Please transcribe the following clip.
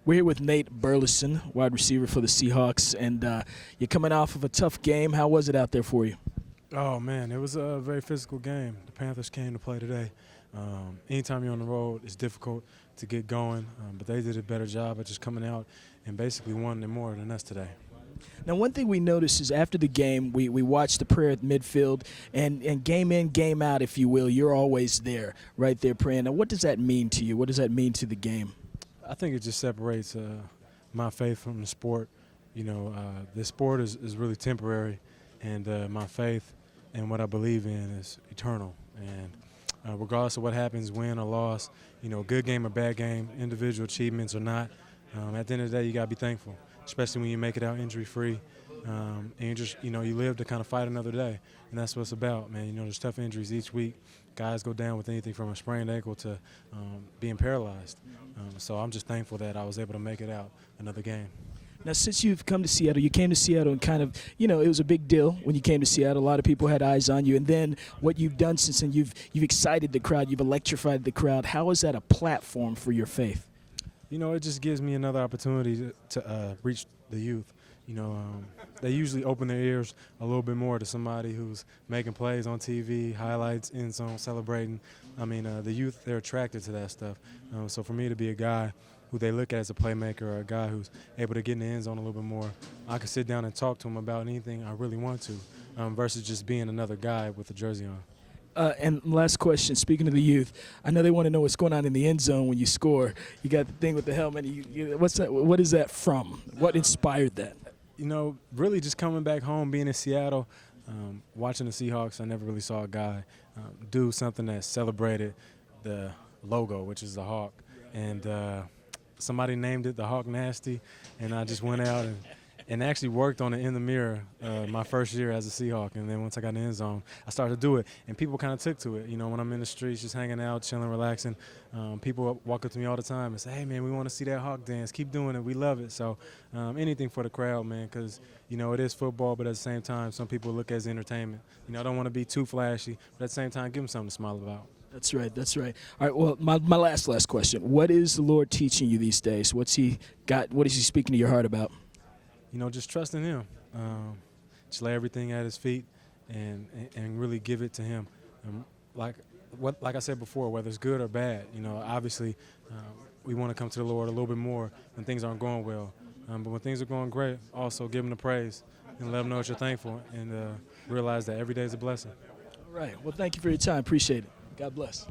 We're here with Nate Burleson, wide receiver for the Seahawks, and you're coming off of a tough game. How was it out there for you? Oh, man, it was a very physical game. The Panthers came to play today. Anytime you're on the road, it's difficult to get going, but they did a better job of just coming out and basically wanting it more than us today. Now, one thing we noticed is after the game, we watched the prayer at midfield, and game in, game out, if you will, you're always there, right there praying. Now, what does that mean to you? What does that mean to the game? I think it just separates my faith from the sport. You know, the sport is really temporary, and my faith and what I believe in is eternal. And regardless of what happens, win or loss, you know, good game or bad game, individual achievements or not, at the end of the day, you got to be thankful, especially when you make it out injury-free. And you just, you know, you live to kind of fight another day, and that's what it's about, man. You know, there's tough injuries each week. Guys go down with anything from a sprained ankle to being paralyzed. So I'm just thankful that I was able to make it out another game. Now, since you've come to Seattle, you came to Seattle and kind of, you know, it was a big deal when you came to Seattle. A lot of people had eyes on you. And then what you've done since then, you've excited the crowd, you've electrified the crowd. How is that a platform for your faith? You know, it just gives me another opportunity to reach the youth. You know, they usually open their ears a little bit more to somebody who's making plays on TV, highlights, end zone, celebrating. I mean, the youth, they're attracted to that stuff. So for me to be a guy who they look at as a playmaker or a guy who's able to get in the end zone a little bit more, I can sit down and talk to him about anything I really want to versus just being another guy with a jersey on. And last question, speaking of the youth, I know they want to know what's going on in the end zone when you score. You got the thing with the helmet. What's that? What is that from? What inspired that? You know, really just coming back home, being in Seattle, watching the Seahawks, I never really saw a guy do something that celebrated the logo, which is the hawk. And somebody named it the Hawk Nasty, and I just went out and actually worked on it in the mirror my first year as a Seahawk. And then once I got in the end zone, I started to do it, and people kind of took to it. You know, when I'm in the streets just hanging out, chilling, relaxing, people walk up to me all the time and say, hey, man, we want to see that Hawk dance. Keep doing it. We love it. So anything for the crowd, man, because, you know, it is football, but at the same time, some people look as entertainment. You know, I don't want to be too flashy, but at the same time, give them something to smile about. That's right. That's right. All right. Well, my last question. What is the Lord teaching you these days? What's He got? What is He speaking to your heart about? You know, just trusting Him. Just lay everything at His feet and really give it to Him. Like I said before, whether it's good or bad, you know, obviously we want to come to the Lord a little bit more when things aren't going well. But when things are going great, also give Him the praise and let Him know that you're thankful and realize that every day is a blessing. All right. Well, thank you for your time. Appreciate it. God bless.